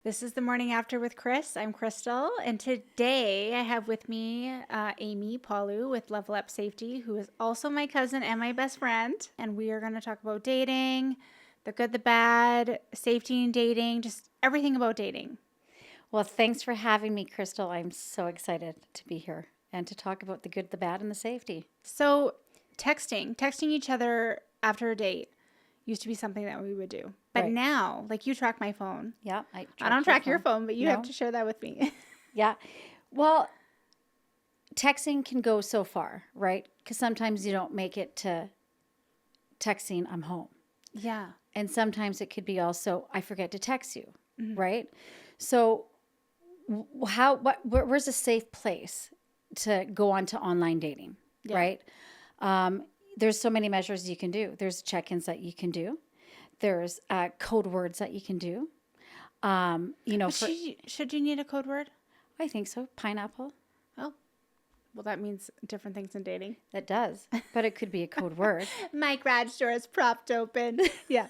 This is the morning after with Chris. I'm Krystal, and today I have with me Aimee Pawliw with Level Up Safety, who is also my cousin and my best friend. And we are going to talk about dating, the good, the bad, safety in dating, just everything about dating. Well, thanks for having me, Krystal. I'm so excited to be here and to talk about the good, the bad, and the safety. So, texting each other after a date used to be something that we would do. But Right. now, like you track my phone. Yeah, I don't track your phone, but you have No, to share that with me. yeah. Well, texting can go so far, right? Because sometimes you don't make it to texting, I'm home. Yeah. And sometimes it could be also, I forget to text you, right? So, where's a safe place to go on to online dating, Yeah. right? There's so many measures you can do. There's check-ins that you can do. There's code words that you can do. But should you need a code word? I think so. Pineapple, Oh, well, that means different things in dating. that does, but it could be a code word, My garage door is propped open. Yeah.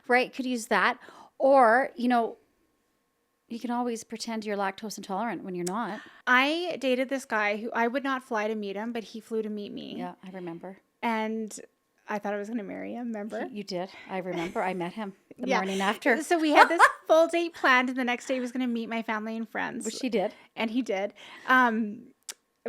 right? Could use that, or you can always pretend you're lactose intolerant when you're not. I dated this guy who I would not fly to meet him, but he flew to meet me. Yeah, I remember. And I thought I was going to marry him, remember? You did. I remember. I met him the Yeah. morning after, So we had this full date planned, and the next day he was going to meet my family and friends. which she did. And he did.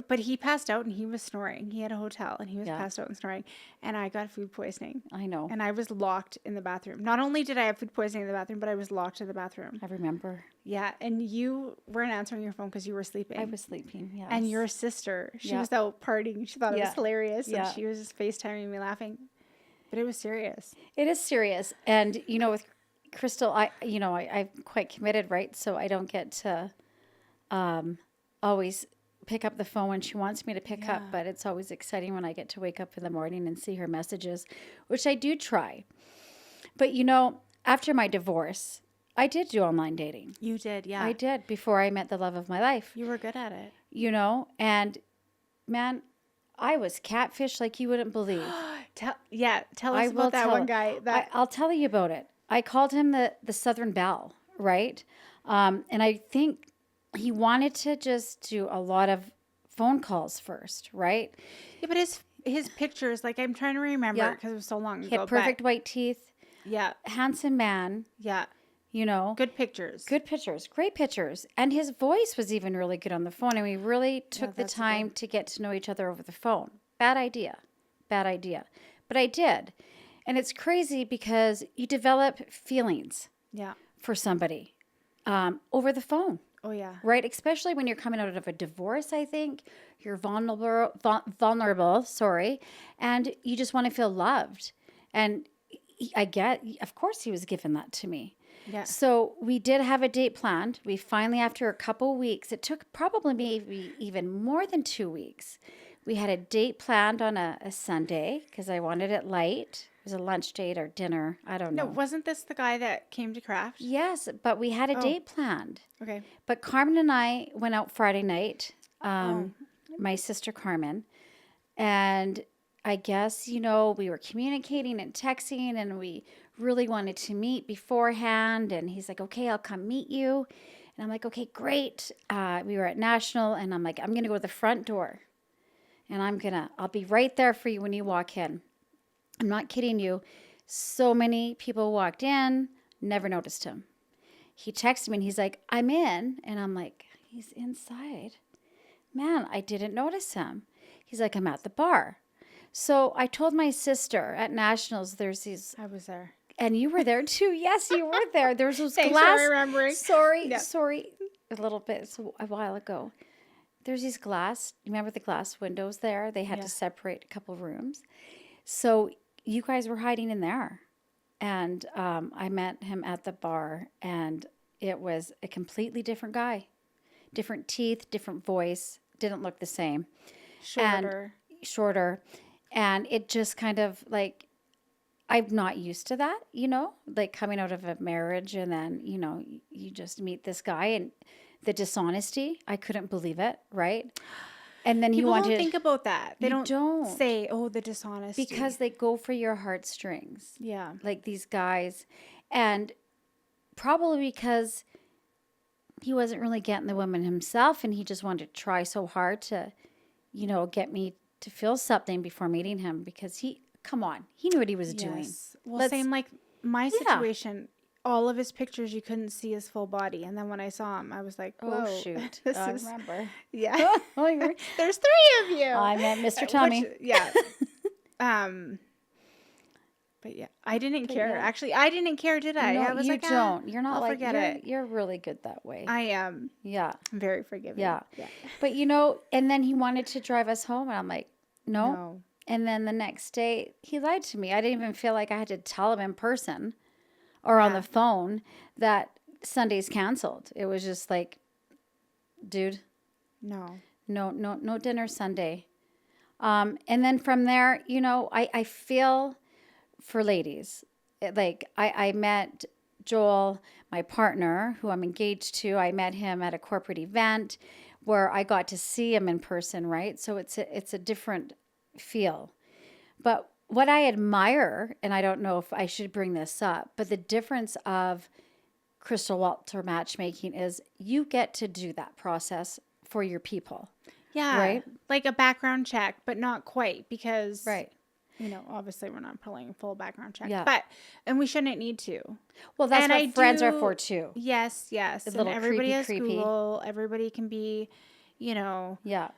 But he passed out and he was snoring. He had a hotel and he was Yeah. passed out and snoring. And I got food poisoning. I know. And I was locked in the bathroom. Not only did I have food poisoning in the bathroom, but I was locked in the bathroom. I remember. Yeah. And you weren't answering your phone because you were sleeping. I was sleeping. Yes. And your sister, she Yeah. was out partying. She thought it was Yeah. hilarious. Yeah. And she was just FaceTiming me laughing. But it was serious. It is serious, and with Krystal, I'm quite committed, right? So I don't get to always pick up the phone when she wants me to pick up, Yeah. but it's always exciting when I get to wake up in the morning and see her messages, which I do try. But after my divorce, I did do online dating. You did, yeah. I did before I met the love of my life. You were good at it. And man, I was catfish like you wouldn't believe. Tell I us will about that tell. one guy. I'll tell you about it. I called him the Southern Belle, right? And I think he wanted to just do a lot of phone calls first, right? Yeah, but his pictures, like I'm trying to remember Yeah. because it was so long He ago. had perfect white teeth, Yeah, handsome man, yeah. good Good pictures. pictures, great pictures. And his voice was even really good on the phone. And we really took the that's time to get to know each other over the phone. Bad idea. Bad idea. But I did. And it's crazy because you develop feelings Yeah. for somebody over the phone, Oh yeah. right? Especially when you're coming out of a divorce, I think. You're vulnerable, sorry, and you just want to feel loved. And of course, he was giving that to me. Yeah. So we did have a date planned. We finally, after a couple weeks, it took probably maybe even more than 2 weeks. We had a date planned on a Sunday because I wanted it light. It was a lunch date or dinner. I don't No, know. wasn't this the guy that came to craft? Yes, but we had a Oh. date planned. Okay. But Carmen and I went out Friday night, Oh. my sister Carmen, and I guess, we were communicating and texting, and we really wanted to meet beforehand. And he's like, okay, I'll come meet you. And I'm like, okay, great. We were at National, and I'm like, I'm going to go to the front door. And I'll be right there for you when you walk in. I'm not kidding you. So many people walked in, never noticed him. He texted me and he's like, I'm in. And I'm like, he's inside. Man, I didn't notice him. He's like, I'm at the bar. So I told my sister at Nationals, there's these, I was there. and you were there too. Yes, you were there. There's those Thanks glass. for remembering. Sorry, Yeah. sorry. A little bit, so a while ago. There's these remember the glass windows there? They had Yeah. to separate a couple rooms. So you guys were hiding in there. And I met him at the bar, and it was a completely different guy. Different teeth, different voice, didn't look the same. Shorter. And shorter. And it just kind of like, I'm not used to that, like coming out of a marriage and then, you just meet this guy and the dishonesty. I couldn't believe it, right? And then he People wanted don't think about that. They You don't, don't. say, "Oh, the dishonesty." because they go for your heartstrings, yeah, like these guys. And probably because he wasn't really getting the women himself, and he just wanted to try so hard to, get me to feel something before meeting him because come on, he knew what he was doing. Yes. Well, same like my situation. All of his pictures, you couldn't see his full body. And then when I saw him, I was like, whoa. Oh, shoot. This I is, remember. yeah. There's 3 of you. I met Mr. Tommy. Yeah. But yeah, I didn't care. yeah. Actually, I didn't care, did I? No, I was you like, don't. You're not I'll like, forget it. you're really good that way. I am. Yeah. I'm very forgiving. Yeah. Yeah. But, and then he wanted to drive us home, and I'm like, no. And then the next day, he lied to me. I didn't even feel like I had to tell him in person or on the phone that Sunday's canceled. It was just like, dude, no dinner Sunday. And then from there, I feel for ladies. I met Joel, my partner, who I'm engaged to. I met him at a corporate event where I got to see him in person, right? So it's a different feel. But what I admire, and I don't know if I should bring this up, but the difference of Krystal Walter matchmaking is you get to do that process for your people. Yeah. Right? Like a background check, but not quite because, right. Obviously we're not pulling a full background check. Yeah. And we shouldn't need to. Well, that's what friends are for too. Yes. A And little everybody has creepy. Google. Everybody can be, Yeah.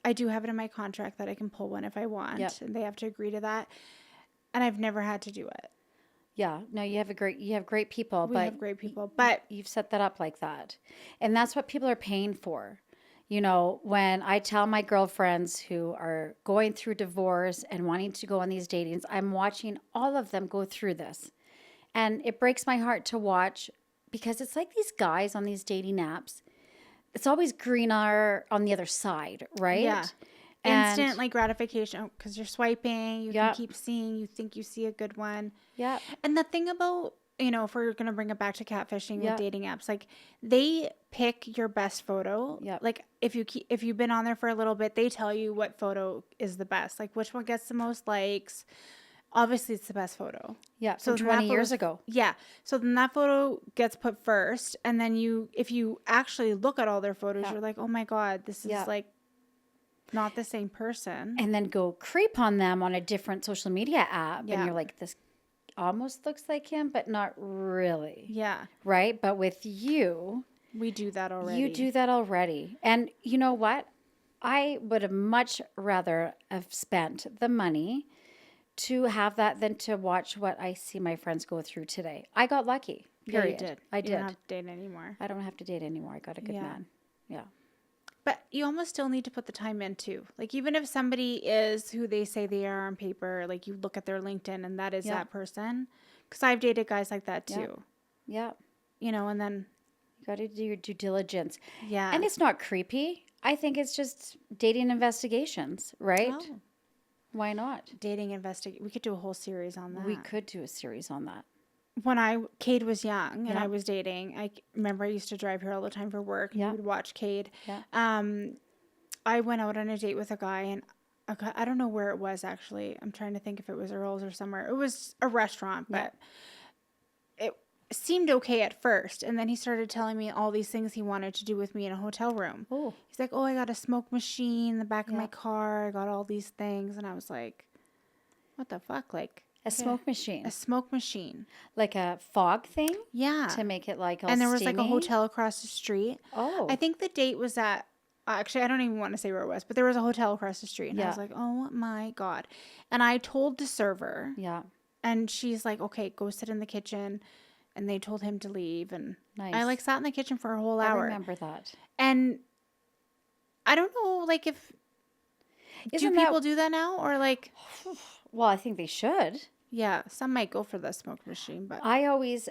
I do have it in my contract that I can pull one if I want. Yep. And they have to agree to that. And I've never had to do it. Yeah. No, you have great people. We have great people. But you've set that up like that. And that's what people are paying for. When I tell my girlfriends who are going through divorce and wanting to go on these datings, I'm watching all of them go through this. And it breaks my heart to watch because it's like these guys on these dating apps. It's always greener on the other side, right? Yeah. Instant gratification because you're swiping, you can keep seeing, you think you see a good one. Yeah. And the thing about, if we're going to bring it back to catfishing with dating apps, like they pick your best photo. Yeah. Like if you've been on there for a little bit, they tell you what photo is the best, like which one gets the most likes. Obviously, it's the best photo. Yeah, so 20 years ago. Yeah. So then that photo gets put first. And then if you actually look at all their photos, you're like, oh my God, this is like not the same person. And then go creep on them on a different social media app. Yeah. And you're like, this almost looks like him, but not really. Yeah. Right? But with you. We do that already. You do that already. And you know what? I would have much rather have spent the money to have that than to watch what I see my friends go through today. I got lucky. Period. Yeah, you did. I did. You don't have to date anymore. I don't have to date anymore. I got a good man. Yeah. But you almost still need to put the time in too. Like even if somebody is who they say they are on paper, like you look at their LinkedIn and that is that person. Because I've dated guys like that too. Yeah. And then you got to do your due diligence. Yeah. And it's not creepy. I think it's just dating investigations, right? Oh. Why not? Dating investigate. We could do a whole series on that. We could do a series on that. When Cade was young and I was dating, I remember I used to drive here all the time for work. And we would watch Cade. Yeah. I went out on a date with a guy and I don't know where it was actually. I'm trying to think if it was Earl's or somewhere. It was a restaurant, but it seemed okay at first. And then he started telling me all these things he wanted to do with me in a hotel room. Oh. He's like, I got a smoke machine in the back of my car. I got all these things. And I was like, what the fuck? Like a smoke machine. A smoke machine. Like a fog thing? Yeah. To make it like all And there was steamy? like a hotel across the street. Oh. I think the date was at, actually, I don't even want to say where it was, but there was a hotel across the street. And I was like, oh my God. And I told the server. Yeah. And she's like, okay, go sit in the kitchen. And they told him to leave. And nice. I sat in the kitchen for a whole hour. I remember that. And I don't know, if do people do that now or well, I think they should. Yeah, some might go for the smoke machine, but I always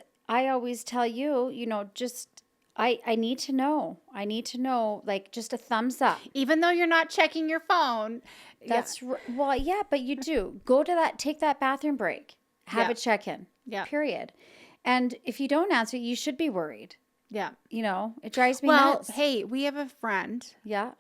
tell you, just I need to know. I need to know, just a thumbs up. Even though you're not checking your phone. That's well, yeah, but you do. Go to take that bathroom break. Have a check-in. Yeah. Period. And if you don't answer, you should be worried. Yeah. It drives me nuts. Well, hey, we have a friend. Yeah.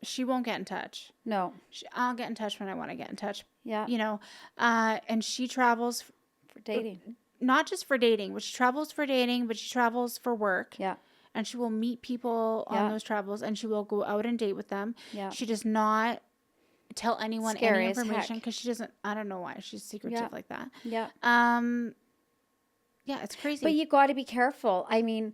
She won't get in touch. No. I'll get in touch when I want to get in touch. Yeah. And she travels for dating. not just for dating, but she travels for dating, but she travels for work. Yeah. And she will meet people on those travels, and she will go out and date with them. Yeah. She does not tell anyone Scary any as information heck. because she doesn't, I don't know why she's secretive like that. Yeah. Yeah, it's crazy. But you got to be careful. I mean,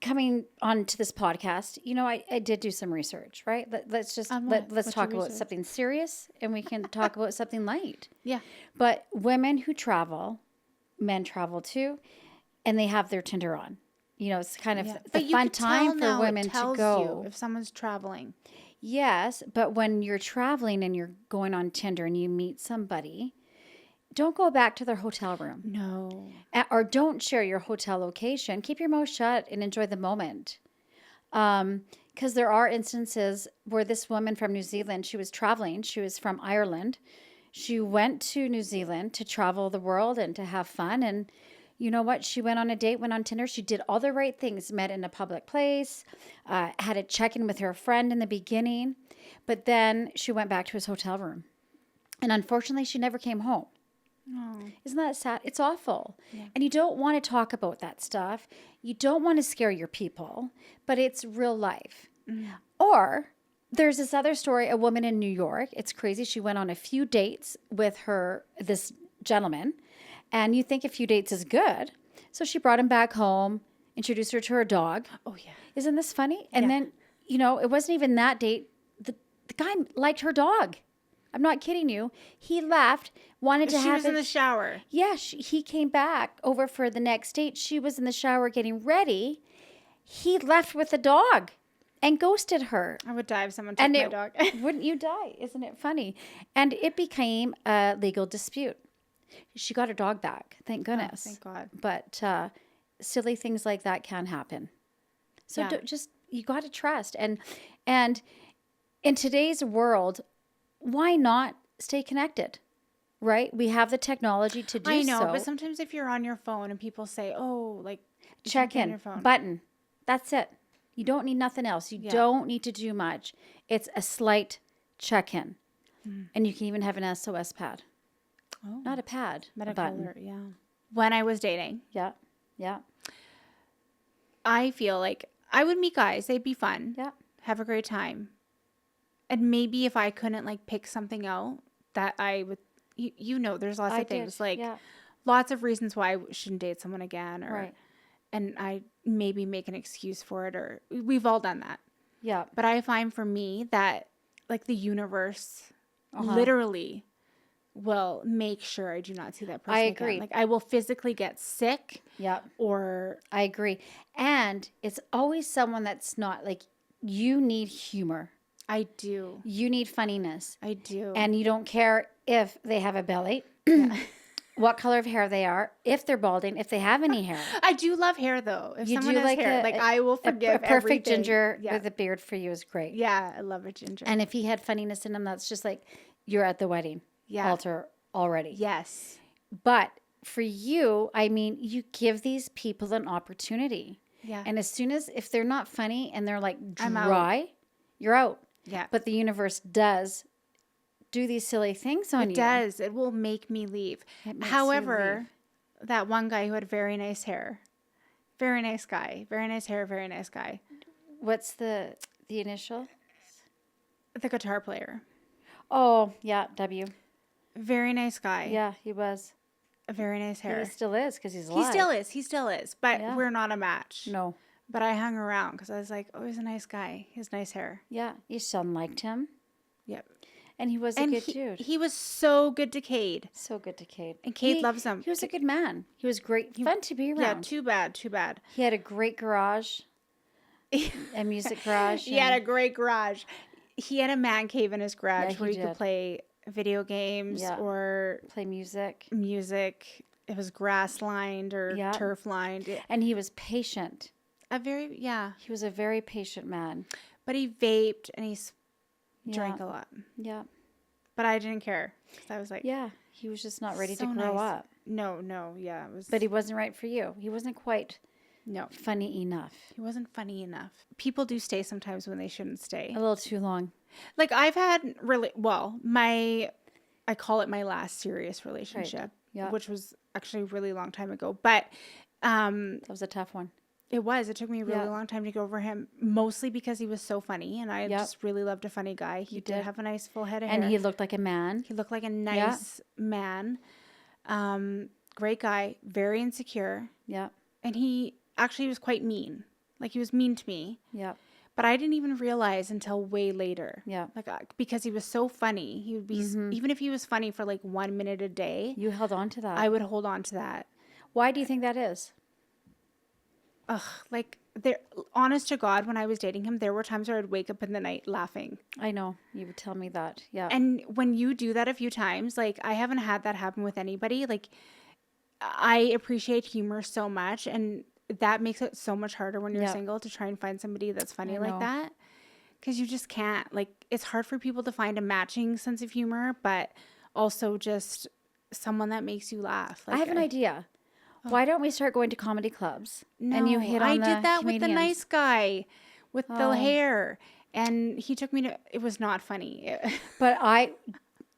coming on to this podcast, you know, I did do some research, right? Let's just let's What's talk your about research? something serious, and we can talk about something light. Yeah. But women who travel, men travel too, and they have their Tinder on. You know, it's kind of the But you fun could tell time for now women it tells to go. you if someone's traveling. Yes, but when you're traveling and you're going on Tinder and you meet somebody, don't go back to their hotel room. No. Or don't share your hotel location. Keep your mouth shut and enjoy the moment. Because there are instances where this woman from New Zealand, she was traveling. She was from Ireland. She went to New Zealand to travel the world and to have fun. And you know what? She went on a date, went on Tinder. She did all the right things, met in a public place, had a check-in with her friend in the beginning. But then she went back to his hotel room. And unfortunately, she never came home. Oh. Isn't that sad? It's awful. Yeah. And you don't want to talk about that stuff. You don't want to scare your people, but it's real life. Mm. Or there's this other story, a woman in New York. It's crazy. She went on a few dates with this gentleman, and you think a few dates is good. So she brought him back home, introduced her to her dog. Oh, yeah. Isn't this funny? And then, you know, it wasn't even that date. The guy liked her dog. I'm not kidding you. He left, wanted to have. She was in the shower. Yeah, he came back over for the next date. She was in the shower getting ready. He left with the dog and ghosted her. I would die if someone took my dog. Wouldn't you die? Isn't it funny? And it became a legal dispute. She got her dog back, thank goodness. Oh, thank God. But silly things like that can happen. So you got to trust. And in today's world, why not stay connected, right? We have the technology to do so. I know, but sometimes if you're on your phone and people say, oh, like, check in, button. That's it. You don't need nothing else. You don't need to do much. It's a slight check-in. And you can even have an SOS pad. Oh. Not a pad, medical a button. alert, yeah. When I was dating. Yeah. I feel like I would meet guys. They'd be fun. Yeah. Have a great time. And maybe if I couldn't like pick something out that I would, you know, there's lots of things like lots of reasons why I shouldn't date someone again, or and I maybe make an excuse for it, or we've all done that. Yeah. But I find for me that like the universe literally will make sure I do not see that person. I agree. Again. Like I will physically get sick. Yeah. Or I agree. And it's always someone that's not like, you need humor. I do. You need funniness. I do. And you don't care if they have a belly, what color of hair they are, if they're balding, if they have any hair. I do love hair though. If someone has hair, I will forgive a perfect everything. Ginger with a beard for you is great. Yeah, I love a ginger. And if he had funniness in him, that's just like you're at the wedding altar already. Yes. But for you, I mean, you give these people an opportunity. Yeah. And as soon as, if they're not funny and they're like dry, you're out. Yeah. But the universe does do these silly things on you. It does. It will make me leave. However, that one guy who had very nice hair, very nice guy, very nice hair, very nice guy. What's the initial? The guitar player. Oh, yeah, W. Very nice guy. Yeah, he was. A very nice hair. He still is because he's alive. He still is. But we're not a match. No. But I hung around because I was like, oh, he's a nice guy. He has nice hair. Yeah, your son liked him. Yep. And he was a good dude. He was so good to Cade. So good to Cade. And Cade loves him. He was a good man. He was great. Fun to be around. Yeah, too bad. He had a great garage. A music garage. He had a great garage. He had a man cave in his garage where you could play video games or play music. It was grass lined or turf lined. And he was patient. He was a very patient man. But he vaped and he drank a lot. Yeah. But I didn't care. I was like, he was just not ready to grow up. No, yeah. It was. But he wasn't right for you. He wasn't quite funny enough. He wasn't funny enough. People do stay sometimes when they shouldn't stay. A little too long. Like I've had I call it my last serious relationship, which was actually a really long time ago. But That was a tough one. it was. It took me a really Yeah. long time to get over him, mostly because he was so funny, and I Yep. just really loved a funny guy. He did did. have a nice full head of And hair. he looked like a man. He looked like a nice man. Great guy, very insecure, Yeah. and he actually was quite mean. Like he was mean to me, Yeah. but I didn't even realize until way later. Yeah. Like because he was so funny, he would be even if he was funny for like 1 minute a day, You held on to that. I would hold on to that. Why do you think that is? Ugh, like there, honest to God, when I was dating him, there were times where I'd wake up in the night laughing. I know. You would tell me that. Yeah. And when you do that a few times, like I haven't had that happen with anybody. Like I appreciate humor so much, and that makes it so much harder when you're Yep. single to try and find somebody that's funny I like know. that. Because you just can't. Like it's hard for people to find a matching sense of humor, but also just someone that makes you laugh. Like I have an idea. Why don't we start going to comedy clubs? And you hit on I the did that with the comedians. nice guy with the Oh. hair, and he took me to. It was not funny. But I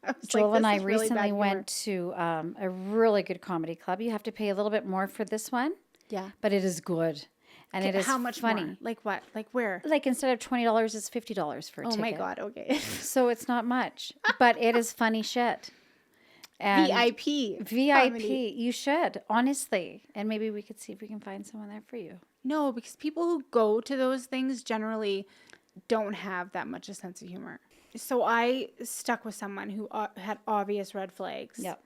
was Joel like, and this I is really bad recently humor. went to a really good comedy club. You have to pay a little bit more for this one, Yeah. but it is good. And it is How much funny. more? Like what? Like where? Like instead of $20, it's $50 for a Oh ticket. my God. Okay. So it's not much, but it is funny shit. And VIP. VIP, comedy. you should, honestly. And maybe we could see if we can find someone there for you. No, because people who go to those things generally don't have that much a sense of humor. So I stuck with someone who had obvious red flags. Yep.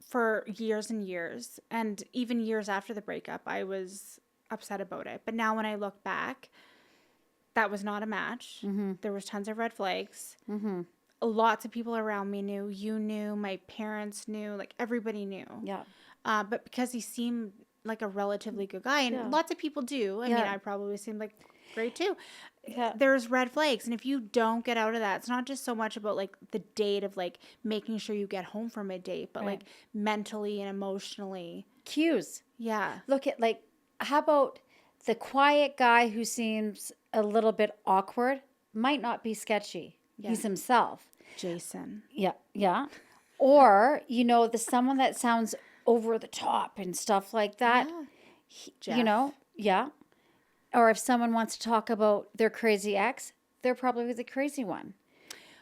For years and years, and even years after the breakup, I was upset about it. But now when I look back, that was not a match. There was tons of red flags. Lots of people around me knew. You knew. My parents knew. Like everybody knew. Yeah. But because he seemed like a relatively good guy, and Yeah. lots of people do. I mean, Yeah. I probably seemed like great too. Yeah. There's red flags, and if you don't get out of that, it's not just so much about like the date of like making sure you get home from a date, but like mentally and emotionally. Cues. Yeah. Look at like, how about the quiet guy who seems a little bit awkward? Might not be sketchy. Yeah. He's himself. Jason. Yeah. Yeah. Or, the someone that sounds over the top and stuff like that. Jeff. Yeah. Or if someone wants to talk about their crazy ex, they're probably the crazy one.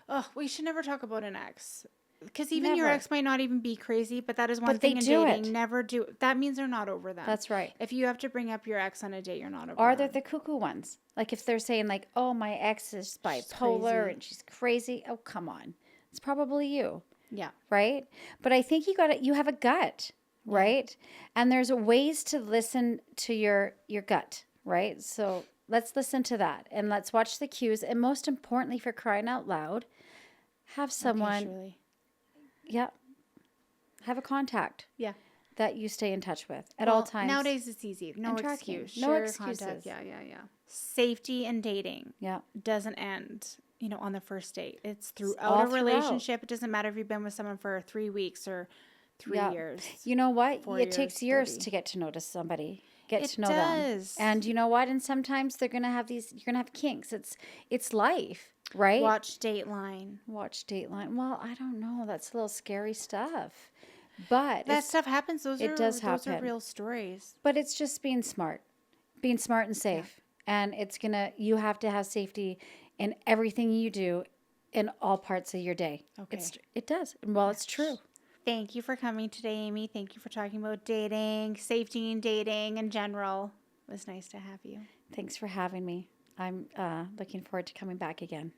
Oh, we should never talk about an ex. Because even your Never. ex might not even be crazy, but that is one But thing they in do dating. it. Never do. That means they're not over them. That's right. If you have to bring up your ex on a date, you're not over Or them. they're the cuckoo ones. Like if they're saying like, oh, my ex is bipolar crazy. and she's crazy. Oh, come on. It's probably you. Yeah. Right? But I think you have a gut, right? And there's ways to listen to your gut, right? So let's listen to that and let's watch the cues. And most importantly, for crying out loud, have someone, Shirley. have a contact Yeah. that you stay in touch with at all times. Nowadays, it's easy. No And tracking. excuse. No Sure, excuses. contact. Yeah. Safety and dating Yeah. doesn't end, on the first date. It's throughout all a throughout. relationship. It doesn't matter if you've been with someone for 3 weeks or 3 Yeah. years. You know what? 4 It takes years 30. to get to know somebody. Get It to know does. them. And you know what? And sometimes you're gonna have kinks. It's life, right? Watch Dateline. Watch Dateline. Well, I don't know. That's a little scary stuff. But That stuff happens. Those it are does those are happen. real stories. but it's just being smart and safe. And you have to have safety in everything you do in all parts of your day. Okay. It does. Well, it's true. Thank you for coming today, Amy. Thank you for talking about dating, safety and dating in general. It was nice to have you. Thanks for having me. I'm looking forward to coming back again.